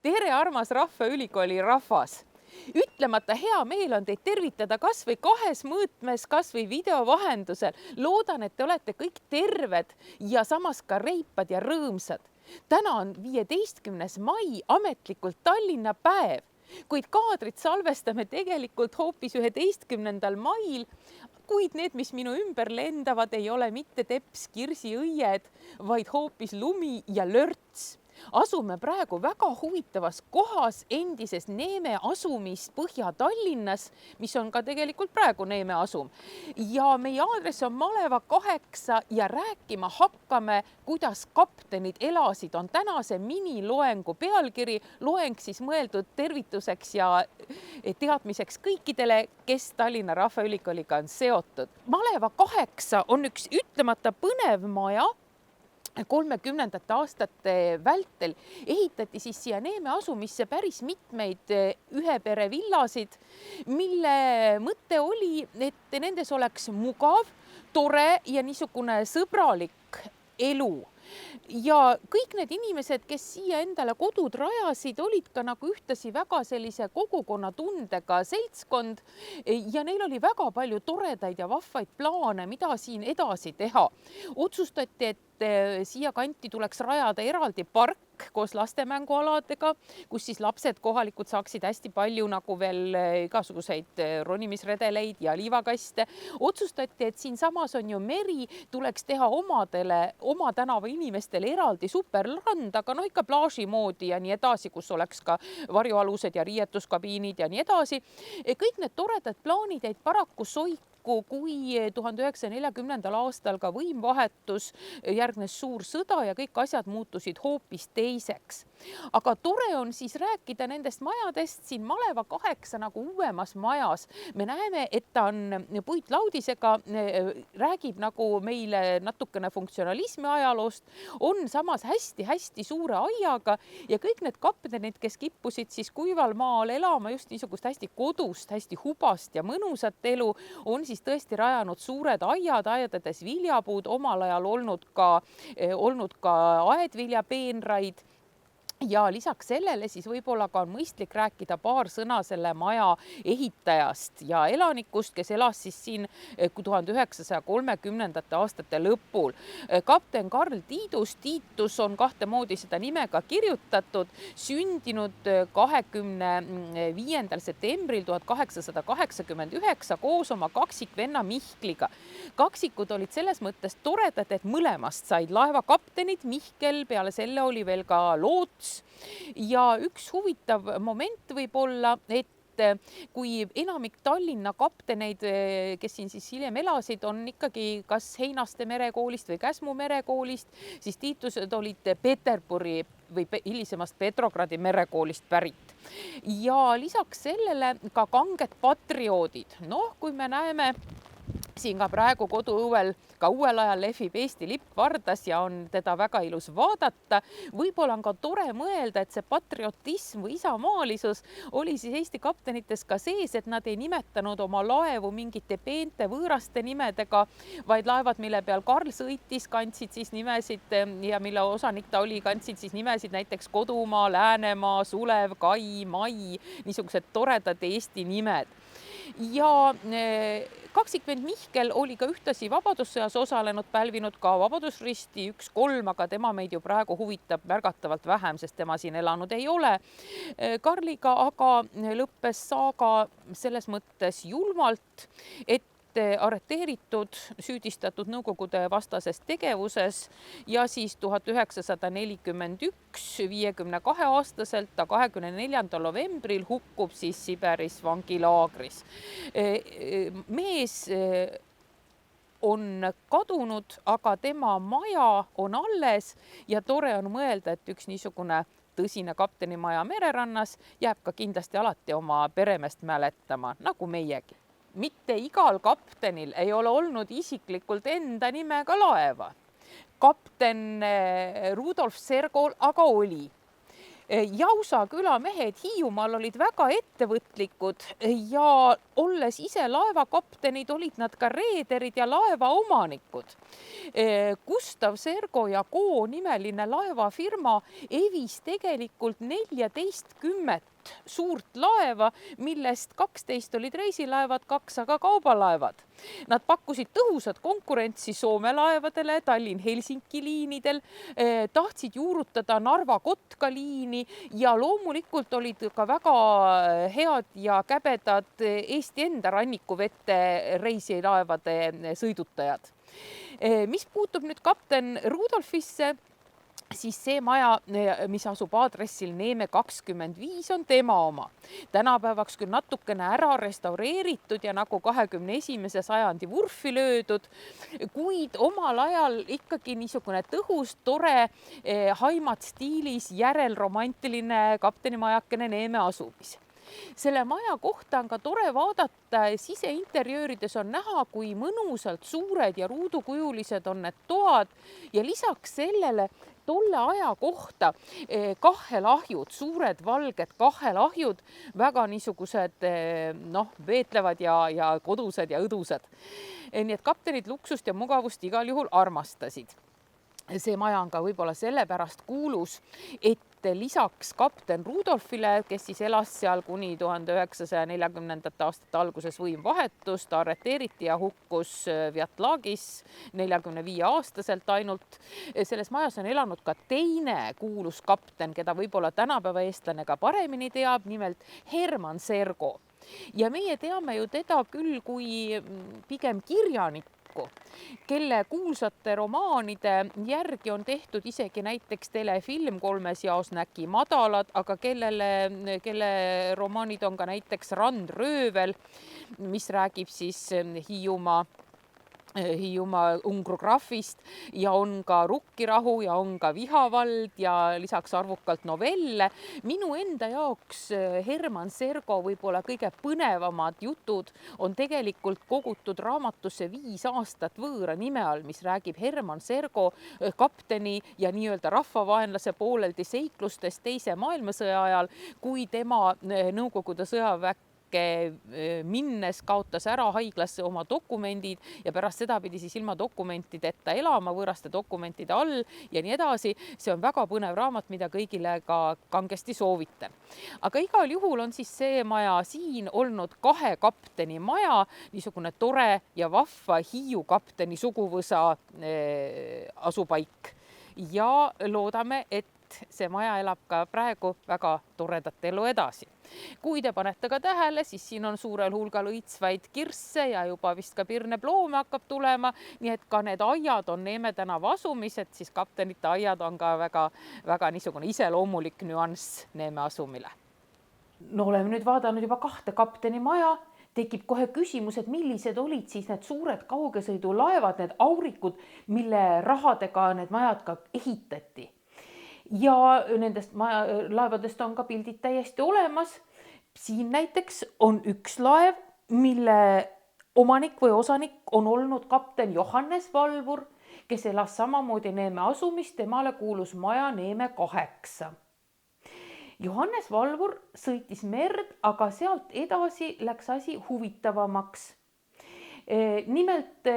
Tere, armas Rahvaülikooli rahvas! Ütlemata hea meel on teid tervitada kas või kahes mõõtmes, kas või video vahendusel. Loodan, et te olete kõik terved ja samas ka reipad ja rõõmsad. Täna on 15. mai, ametlikult Tallinna päev, kuid kaadrit salvestame tegelikult hoopis 11. mail, kuid need, mis minu ümber lendavad, ei ole mitte teps kirsiõied, vaid hoopis lumi ja lörts. Asume praegu väga huvitavas kohas endises Neeme asumis Põhja-Tallinnas, mis on ka tegelikult praegu Neeme asum. Ja meie aadress on Maleva 8 ja rääkima hakkame, kuidas kaptenid elasid, on tänase miniloengu pealkiri. Loeng siis mõeldud tervituseks ja teadmiseks kõikidele, kes Tallinna Rahvaülikooliga on seotud. Maleva 8 on üks ütlemata põnev maja. 30. aastate vältel ehitati siis siia Neeme asumisse päris mitmeid ühepere villasid, mille mõte oli, et nendes oleks mugav, tore ja niisugune sõbralik elu. Ja kõik need inimesed, kes siia endale kodud rajasid, olid ka nagu ühtasi väga sellise kogukonna tundega seltskond ja neil oli väga palju toredaid ja vahvaid plaane, mida siin edasi teha. Otsustati, et siia kanti tuleks rajada eraldi park koos lastemängualadega, kus siis lapsed kohalikud saaksid hästi palju nagu veel igasuguseid ronimisredeleid ja liivakaste. Otsustati, et siin samas on ju meri, tuleks teha oma tänava inimestele eraldi superrand, aga ikka plaaži moodi ja nii edasi, kus oleks ka varjualused ja riietuskabiinid ja nii edasi. Kõik need toredad plaanid jäid paraku soiku, kui 1940. aastal ka võimvahetus, järgnes suur sõda ja kõik asjad muutusid hoopis teiseks. Aga tore on siis rääkida nendest majadest siin Maleva 8 nagu uuemas majas. Me näeme, et ta on puitlaudisega, räägib nagu meile natukene funktsionalismi ajaloost, on samas hästi-hästi suure aiaga ja kõik need kaptenid, kes kippusid siis kuival maal elama just niisugust hästi kodust, hästi hubast ja mõnusat elu, on siis tõesti rajanud suured aiad, aedades viljapuud, omal ajal olnud ka aedviljapeenraid. Ja lisaks sellele siis võib-olla ka on mõistlik rääkida paar sõna selle maja ehitajast ja elanikust, kes elas siis siin 1930. aastate lõpul. Kapten Karl Tiitus on kahte moodi seda nimega kirjutatud, sündinud 25. septembril 1889 koos oma kaksikvenna Mihkliga. Kaksikud olid selles mõttes toredad, et mõlemast said laevakaptenid. Mihkel, peale selle oli veel ka loots. Ja üks huvitav moment võib olla, et kui enamik Tallinna kapteneid, kes siin siis hiljem elasid, on ikkagi kas Heinaste merekoolist või Käsmu merekoolist, siis Tiitused olid Peterburi või hilisemast Petrogradi merekoolist pärit. Ja lisaks sellele ka kanged patrioodid. Kui me näeme siin ka praegu koduõuel ka uuel ajal lehvib Eesti lipp vardas ja on teda väga ilus vaadata. Võib-olla on ka tore mõelda, et see patriotism või isamaalisus oli siis Eesti kaptenites ka sees, et nad ei nimetanud oma laevu mingite peente võõraste nimedega, vaid laevad, mille peal Karl sõitis, kandsid siis nimesid ja mille osanik ta oli, kandsid siis nimesid näiteks Kodumaa, Läänemaa, Sulev, Kai, Mai, niisugused toredad Eesti nimed. Ja kaksikvend Mihkel oli ka ühtasi vabadussõjas osalenud, pälvinud ka Vabadusristi 1-3, aga tema meid ju praegu huvitab märgatavalt vähem, sest tema siin elanud ei ole. Karliga aga lõppes saaga selles mõttes julmalt, et arreteeritud, süüdistatud Nõukogude vastases tegevuses ja siis 1941 52-aastaselt ta 24. novembril hukkub siis Siberis vangilaagris. Mees on kadunud, aga tema maja on alles ja tore on mõelda, et üks niisugune tõsine kaptenimaja mererannas jääb ka kindlasti alati oma peremeest mäletama, nagu meiegi. Mitte igal kaptenil ei ole olnud isiklikult enda nimega laeva. Kapten Rudolf Sergol aga oli. Jausa küla mehed Hiiumaal olid väga ettevõtlikud ja olles ise laevakaptenid, olid nad ka reederid ja laevaomanikud. Gustav Sergo ja Co nimeline laevafirma evis tegelikult 14 suurt laeva, millest 12 olid reisilaevad, 2 aga kaubalaevad. Nad pakkusid tõhusat konkurentsi Soome laevadele, Tallinn-Helsinki liinidel, tahtsid juurutada Narva-Kotka liini ja loomulikult olid ka väga head ja käbedad Eesti enda rannikuvette reisilaevade sõidutajad. Mis puutub nüüd kapten Rudolfisse, siis see maja, mis asub aadressil Neeme 25, on tema oma. Tänapäevaks küll natukene ära restaureeritud ja nagu 21. sajandi vurfi löödud, kuid omal ajal ikkagi niisugune tõhus, tore, haimat stiilis järelromantiline kaptenimajakene Neeme asumis. Selle maja kohta on ka tore vaadata, siseinterjöörides on näha, kui mõnusalt suured ja ruudukujulised on need toad ja lisaks sellele tolle aja kohta kahelahjud, suured valged kahelahjud, väga niisugused veetlevad ja kodused ja õdused. Nii et kaptenid luksust ja mugavust igal juhul armastasid. See maja on ka võib-olla sellepärast kuulus, et lisaks kapten Rudolfile, kes siis elas seal kuni 1940. aastate alguses võim vahetus, ta arreteeriti ja hukkus Vjatlagis 45-aastaselt ainult. Selles majas on elanud ka teine kuulus kapten, keda võib-olla tänapäeva eestlane ka paremini teab, nimelt Herman Sergo. Ja meie teame ju teda küll kui pigem kirjanik, kelle kuulsate romaanide järgi on tehtud isegi näiteks telefilm 3 jaos Näki madalad, aga kelle romaanid on ka näiteks Randröövel, mis räägib siis Hiiumaa ungrografist ja on ka Rukkirahu ja on ka Vihavald ja lisaks arvukalt novelle. Minu enda jaoks Herman Sergo võib-olla kõige põnevamad jutud on tegelikult kogutud raamatusse 5 aastat võõra nime all, mis räägib Herman Sergo kapteni ja nii-öelda rahvavaenlase pooleldi seiklustest Teise maailmasõja ajal, kui tema Nõukogude sõjaväkke minnes kaotas ära haiglasse oma dokumendid ja pärast seda pidi siis ilma dokumentideta elama, võõraste dokumentide all ja nii edasi. See on väga põnev raamat, mida kõigile ka kangesti soovitan. Aga igal juhul on siis see maja siin olnud 2 kapteni maja, niisugune tore ja vahva Hiiu kapteni suguvõsa asupaik. Ja loodame, et see maja elab ka praegu väga toredat elu edasi. Kui te panete ka tähele, siis siin on suurel hulgal õitsvaid kirsse ja juba vist ka pirneploome hakkab tulema, nii et ka need aiad on Neeme tänava asumised, siis kaptenite aiad on ka väga niisugune iseloomulik nüanss Neeme asumile. No oleme nüüd vaadanud juba 2 kapteni maja, tekib kohe küsimus, et millised olid siis need suured kaugesõidulaevad, need aurikud, mille rahadega need majad ka ehitati. Ja nendest laevadest on ka pildid täiesti olemas. Siin näiteks on üks laev, mille omanik või osanik on olnud kapten Johannes Valvur, kes elas samamoodi Neeme asumis, temale kuulus maja Neeme 8. Johannes Valvur sõitis merd, aga sealt edasi läks asi huvitavamaks. Nimelt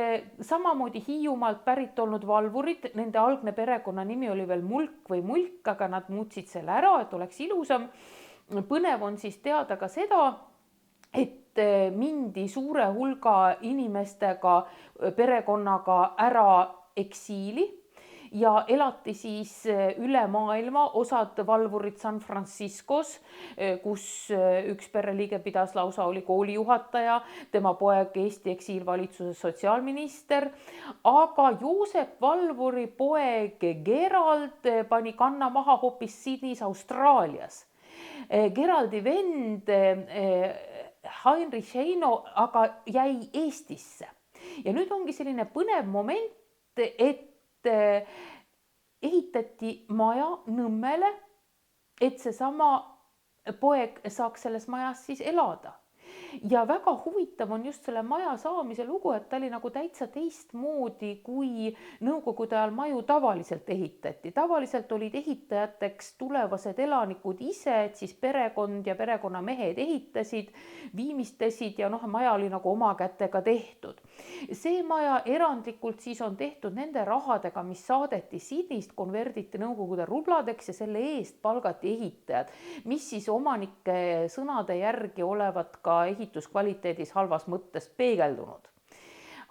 samamoodi Hiiumaalt pärit olnud valvurid, nende algne perekonna nimi oli veel Mulk või Mulk, aga nad muutsid selle ära, et oleks ilusam. Põnev on siis teada ka seda, et mindi suure hulga inimestega perekonnaga ära eksiili ja elati siis üle maailma, osad valvurid San Franciscos, kus üks pereliige pidas lausa oli koolijuhataja, tema poeg Eesti eksiilvalitsuse sotsiaalminister, aga Joosep Valvuri poeg Gerald pani kanna maha hoopis Sydneys Austraalias. Geraldi vend Heinrich Heino aga jäi Eestisse. Ja nüüd ongi selline põnev moment, et ehitati maja Nõmmele, et seesama poeg saaks selles majas siis elada. ja väga huvitav on just selle maja saamise lugu, et ta oli nagu täitsa teistmoodi, kui nõukogude ajal maju tavaliselt ehitati. Tavaliselt olid ehitajateks tulevased elanikud ise, et siis perekond ja perekonnamehed ehitasid, viimistlesid ja maja oli nagu oma kätega tehtud. See maja erandlikult siis on tehtud nende rahadega, mis saadeti Sydneyst, konverditi Nõukogude rubladeks ja selle eest palgati ehitajad, mis siis omanike sõnade järgi olevat ka ehituskvaliteedis halvas mõttes peegeldunud.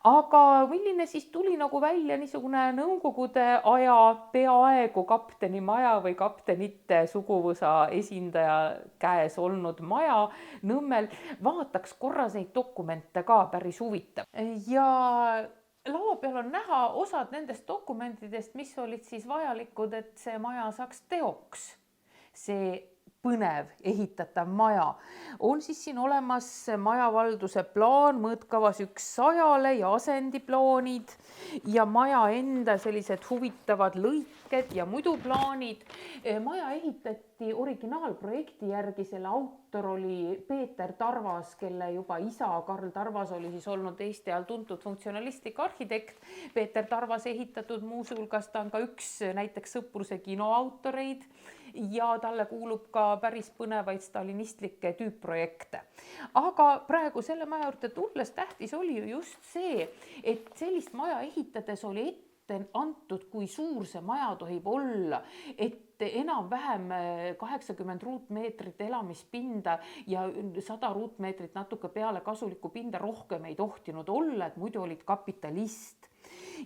Aga milline siis tuli nagu välja niisugune nõukogude aja peaaegu kapteni maja või kaptenite suguvõsa esindaja käes olnud maja Nõmmel, vaataks korra neid dokumente ka, päris huvitav. Ja laua peal on näha osad nendest dokumentidest, mis olid siis vajalikud, et see maja saaks teoks. See põnev ehitatav maja. On siis siin olemas majavalduse plaan mõõtkavas 100-le ja asendiplaanid ja maja enda sellised huvitavad lõiked ja muidu plaanid. Maja ehitati originaalprojekti järgi, selle autor oli Peeter Tarvas, kelle juba isa Karl Tarvas oli siis olnud Eesti ajal tuntud funktsionalistlik arhitekt. Peeter Tarvas ehitatud muuseulgas, ta on ka üks näiteks Sõpruse kino autoreid ja talle kuulub ka päris põnevaid stalinistlikke tüüpprojekte. Aga praegu selle maja juurde tulles tähtis oli ju just see, et sellist maja ehitades oli ette antud, kui suur see maja tohib olla, et enam-vähem 80 ruutmeetrit elamispinda ja 100 ruutmeetrit natuke peale kasulikku pinda rohkem ei tohtinud olla, et muidu olid kapitalist.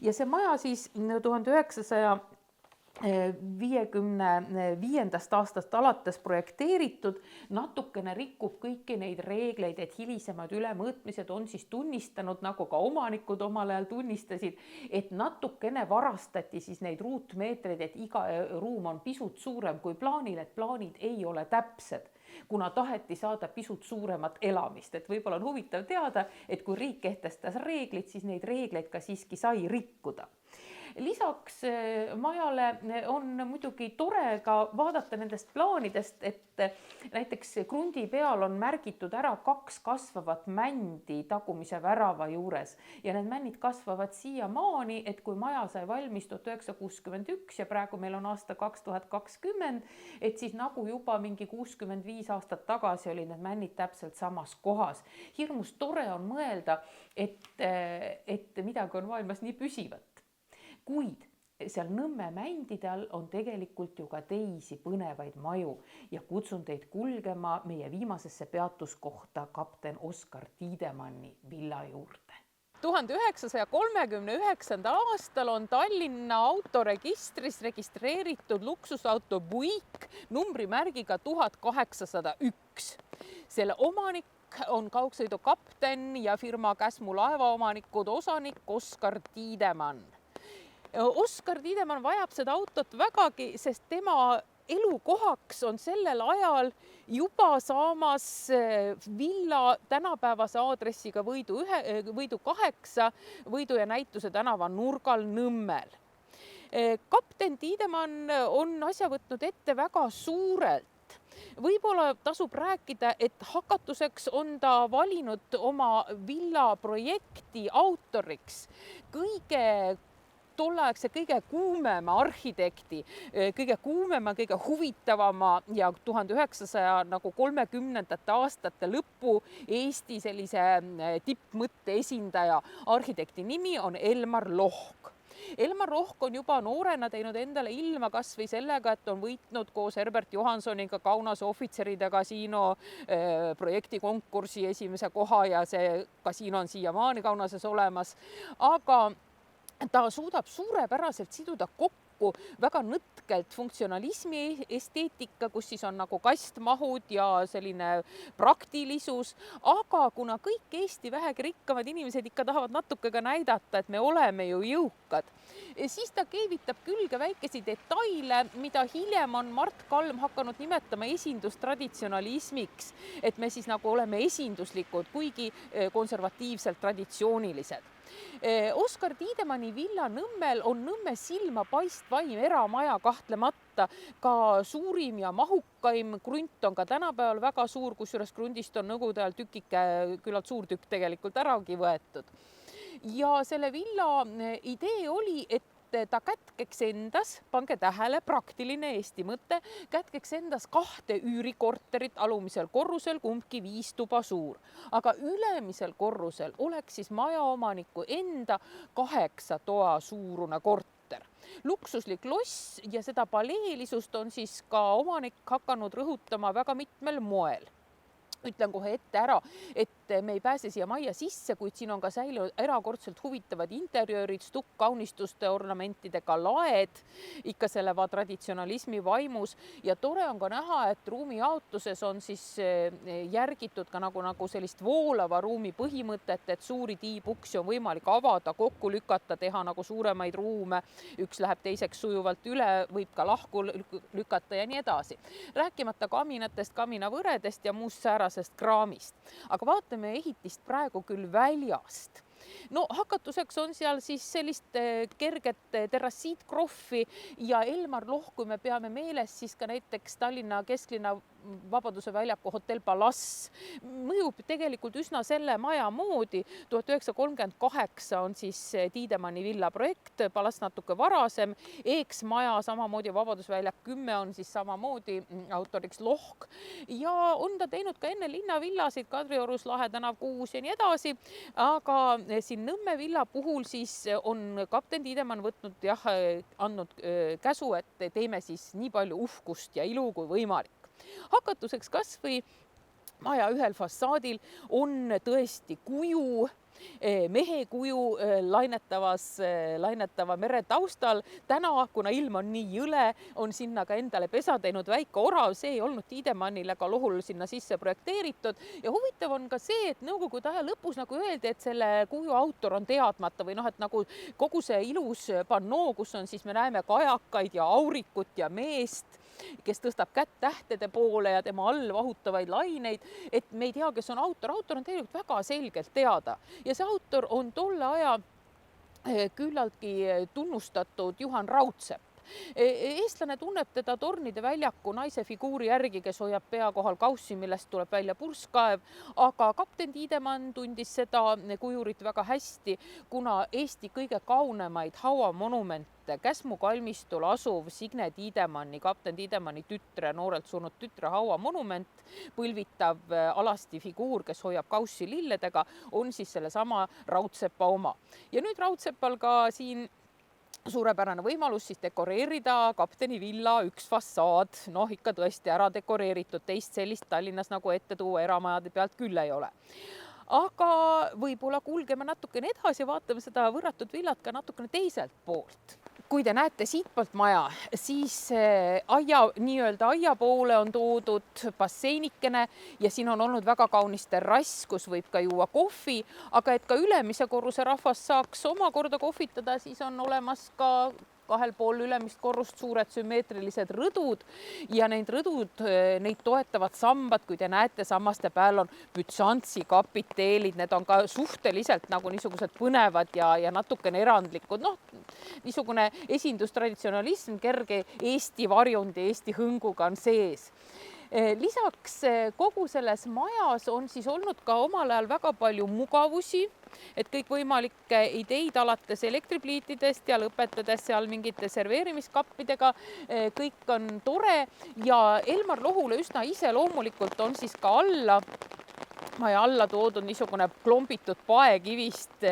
Ja see maja siis 1955. aastast alates projekteeritud, natukene rikub kõiki neid reegleid, et hilisemad ülemõõtmised on siis tunnistanud, nagu ka omanikud omal ajal tunnistasid, et natukene varastati siis neid ruutmeetreid, et iga ruum on pisut suurem kui plaanil, et plaanid ei ole täpsed, kuna taheti saada pisut suuremat elamist. Et võib-olla on huvitav teada, et kui riik kehtestas reeglid, siis neid reegleid ka siiski sai rikkuda. Lisaks majale on muidugi tore ka vaadata nendest plaanidest, et näiteks krundi peal on märgitud ära 2 kasvavat mändi tagumise värava juures ja need männid kasvavad siiamaani, et kui maja sai valmis 1961 ja praegu meil on aasta 2020, et siis nagu juba mingi 65 aastat tagasi olid need männid täpselt samas kohas. Hirmus tore on mõelda, et midagi on maailmas nii püsivat. Kuid seal Nõmme mändide all on tegelikult ju ka teisi põnevaid maju ja kutsun teid kulgema meie viimasesse peatuskohta kapten Oskar Tiidemanni villa juurde. 1939. aastal on Tallinna autoregistris registreeritud luksusauto Buick numbrimärgiga 1801. Selle omanik on kaugsõidukapten ja firma Käsmu laevaomanikud osanik Oskar Tiidemann. Oskar Tiidemann vajab seda autot vägagi, sest tema elukohaks on sellel ajal juba saamas villa tänapäevase aadressiga Võidu 8, Võidu ja Näituse tänava nurgal Nõmmel. Kapten Tiidemann on asja võtnud ette väga suurelt. Võib-olla tasub rääkida, et hakatuseks on ta valinud oma villa projekti autoriks tolleaegse kõige kuumema arhitekti, kõige kuumema, kõige huvitavama ja 1930. aastate lõppu Eesti sellise tippmõtte esindaja. Arhitekti nimi on Elmar Lohk. Elmar Lohk on juba noorena teinud endale ilma kas või sellega, et on võitnud koos Herbert Johansoniga Kaunase ohvitseride kasiino projektikonkursi esimese koha ja see kasiino on siiamaani Kaunases olemas. Aga ta suudab suurepäraselt siduda kokku väga nõtkelt funktsionalismi esteetika, kus siis on nagu kastmahud ja selline praktilisus, aga kuna kõik Eesti vähegi rikkamad inimesed ikka tahavad natuke ka näidata, et me oleme ju jõukad, siis ta keevitab külge väikesi detaile, mida hiljem on Mart Kalm hakanud nimetama esindustraditsionalismiks, et me siis nagu oleme esinduslikud, kuigi konservatiivselt traditsioonilised. Oskar Tiidemanni villa Nõmmel on Nõmme silma paistvaim eramaja kahtlemata, ka suurim ja mahukaim. Krunt on ka tänapäeval väga suur, kusjuures krundist on nõukogude ajal tükike, küllalt suur tükk tegelikult äragi võetud. Ja selle villa idee oli, et ta kätkeks endas, pange tähele, praktiline Eesti mõte, kätkeks endas 2 üürikorterit alumisel korrusel, kumbki 5 tuba suur. Aga ülemisel korrusel oleks siis majaomaniku enda 8 toa suurune korter. Luksuslik loss ja seda paleelisust on siis ka omanik hakanud rõhutama väga mitmel moel. Ütlen kohe ette ära, et me ei pääse siia majja sisse, kuid siin on ka säilinud erakordselt huvitavad interjöörid, stukkkaunistuste ornamentidega laed, ikka selle traditsionalismi vaimus. Ja tore on ka näha, et ruumi jaotuses on siis järgitud ka nagu sellist voolava ruumi põhimõtet, et suuri tiibuksi on võimalik avada, kokku lükata, teha nagu suuremaid ruume. Üks läheb teiseks sujuvalt üle, võib ka lahku lükata ja nii edasi. Rääkimata kaminatest, kaminavõredest ja muust säärasest kraamist. Aga vaatame ehitist praegu küll väljast. No hakatuseks on seal siis sellist kerget terrassiitkroffi ja Elmar Loh, kui me peame meeles, siis ka näiteks Tallinna kesklinna Vabaduse väljaku hotell Palace mõjub tegelikult üsna selle maja moodi. 1938 on siis Tiidemanni villa projekt, Palace natuke varasem. Eeksmaja, samamoodi Vabadusväljak 10 on siis samamoodi autoriks Lohk. Ja on ta teinud ka enne linnavillasid, Kadriorus, Lahe tänav 6 ja nii edasi. Aga siin Nõmme villa puhul siis on kapten Tiidemann võtnud andnud käsu, et teeme siis nii palju uhkust ja ilu kui võimalik. Hakatuseks kas või maja ühel fassaadil on tõesti kuju, mehe kuju lainetava mere taustal. Täna, kuna ilm on nii jõle, on sinna ka endale pesa teinud väike orav. See ei olnud Tiidemannile ka Lohul sinna sisse projekteeritud. Ja huvitav on ka see, et nõukogude aja lõpus nagu öeldi, et selle kuju autor on teadmata või et nagu kogu see ilus pannoo, kus on siis me näeme kajakaid ja aurikut ja meest, kes tõstab kätt tähtede poole ja tema all vahutavaid laineid, et me ei tea, kes on autor. Autor on tegelikult väga selgelt teada ja see autor on tolle aja küllaltki tunnustatud Juhan Raudsepp. Eestlane tunneb teda Tornide väljaku naise figuuri järgi, kes hoiab pea kohal kaussi, millest tuleb välja purskkaev, aga kapten Tiidemann tundis seda kujurit väga hästi, kuna Eesti kõige kaunemaid hauamonumente Käsmu kalmistul asuv Signe Tiidemanni, kapten Tiidemanni tütre, noorelt surnud tütre hauamonument, põlvitav alasti figuur, kes hoiab kaussi lilledega, on siis sellesama Raudsepa oma. Ja nüüd Raudsepal ka siin suurepärane võimalus siis dekoreerida kapteni villa üks fassaad. Ikka tõesti ära dekoreeritud, teist sellist Tallinnas nagu ette tuua eramajade pealt küll ei ole. Aga võib-olla kulgeme natukene edasi, vaatame seda võrratut villat ka natukene teiselt poolt. Kui te näete siitpoolt maja, siis nii-öelda aia poole on toodud basseinikene ja siin on olnud väga kaunis terrass, kus võib ka juua kohvi, aga et ka ülemise korruse rahvas saaks omakorda kohvitada, siis on olemas ka 2 pool ülemist korrust suured sümmeetrilised rõdud ja neid toetavad sambad, kui te näete, sammaste peal on Bütsantsi kapiteelid, need on ka suhteliselt nagu niisugused põnevad ja natukene erandlikud, niisugune esindustraditsionalism, kerge Eesti varjundi, Eesti hõnguga on sees. Lisaks kogu selles majas on siis olnud ka omal ajal väga palju mugavusi, et kõikvõimalikke ideid alates elektripliitidest ja lõpetades seal mingite serveerimiskappidega, kõik on tore ja Elmar Lohule üsna iseloomulikult on siis ka maja alla toodud niisugune klombitud paekivist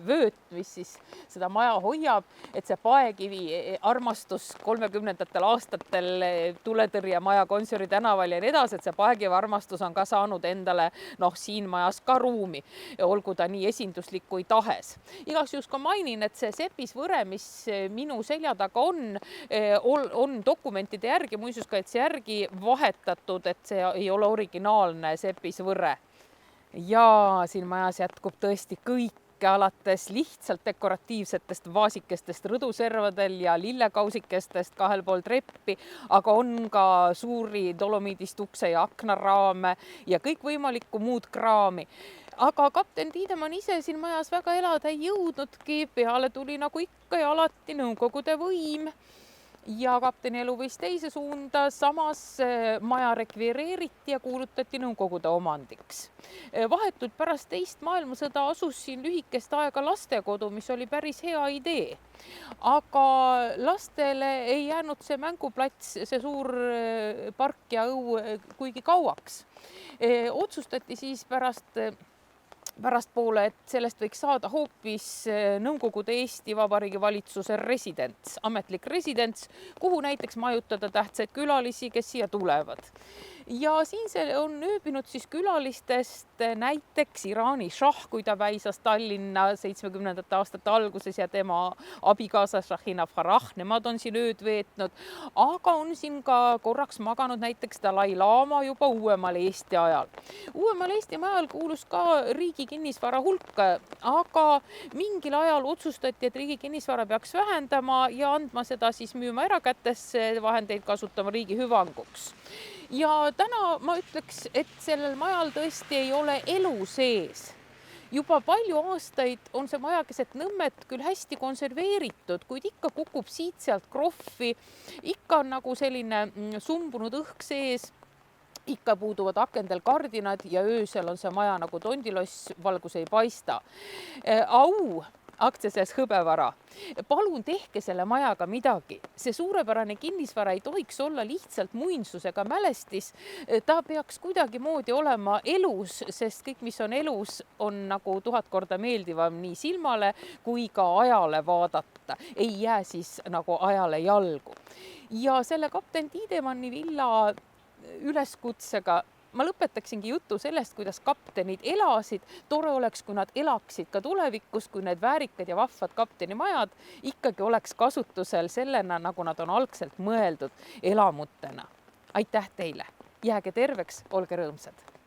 vööt, mis siis seda maja hoiab, et see paekivi armastus 30ndatel aastatel tuletõrjemaja Gonsiori tänaval ja nii edasi, et see paekivi armastus on ka saanud endale siin majas ka ruumi, olgu ta nii esinduslik kui tahes. Igaks juhuks ka mainin, et see sepisvõre, mis minu selja taga on dokumentide järgi, muinsuskaitse järgi vahetatud, et see ei ole originaalne sepisvõre. Ja siin majas jätkub tõesti kõike alates lihtsalt dekoratiivsetest vaasikestest rõduservadel ja lillekausikestest 2 pool treppi, aga on ka suuri dolomiidist ukse ja aknaraame ja kõikvõimalikku muud kraami. aga kapten Tiidemann ise siin majas väga elada ei jõudnudki, peale tuli nagu ikka ja alati Nõukogude võim ja kapteni elu võis teise suunda, samas maja rekvireeriti ja kuulutati Nõukogude omandiks. Vahetult pärast teist maailmasõda asus siin lühikest aega lastekodu, mis oli päris hea idee. Aga lastele ei jäänud see mänguplats, see suur park ja õue kuigi kauaks. Otsustati siis pärastpoole, et sellest võiks saada hoopis Nõukogude Eesti Vabariigi valitsuse residents, ametlik residents, kuhu näiteks majutada tähtsaid külalisi, kes siia tulevad. Ja siin see on ööbinud siis külalistest näiteks Iraani šah, kui ta väisas Tallinna 70. aastate alguses ja tema abikaasa Shahina Farah, nemad on siin ööd veetnud, aga on siin ka korraks maganud näiteks Dalai Lama juba uuemal Eesti ajal. Uuemal Eesti ajal kuulus ka riigi kinnisvara hulka, aga mingil ajal otsustati, et riigi kinnisvara peaks vähendama ja andma seda siis müüma erakätesse, vahendeid kasutama riigi hüvanguks. Ja täna ma ütleks, et sellel majal tõesti ei ole elu sees. Juba palju aastaid on see maja keset Nõmmet küll hästi konserveeritud, kuid ikka kukub siit-sealt krohvi, ikka on nagu selline sumbunud õhk sees, ikka puuduvad akendel kardinad ja öösel on see maja nagu tondiloss, valgus ei paista. Au! Aktsiaselts Hõbevara. Palun tehke selle majaga midagi. See suurepärane kinnisvara ei tohiks olla lihtsalt muinsusega mälestis. Ta peaks kuidagi moodi olema elus, sest kõik, mis on elus, on nagu 1000 korda meeldivam nii silmale kui ka ajale vaadata. Ei jää siis nagu ajale jalgu. Ja selle kapten Tiidemanni villa üleskutsega ma lõpetaksingi jutu sellest, kuidas kaptenid elasid. Tore oleks, kui nad elaksid ka tulevikus, kui need väärikad ja vahvad kaptenimajad ikkagi oleks kasutusel sellena, nagu nad on algselt mõeldud elamutena. Aitäh teile! Jääge terveks, olge rõõmsad!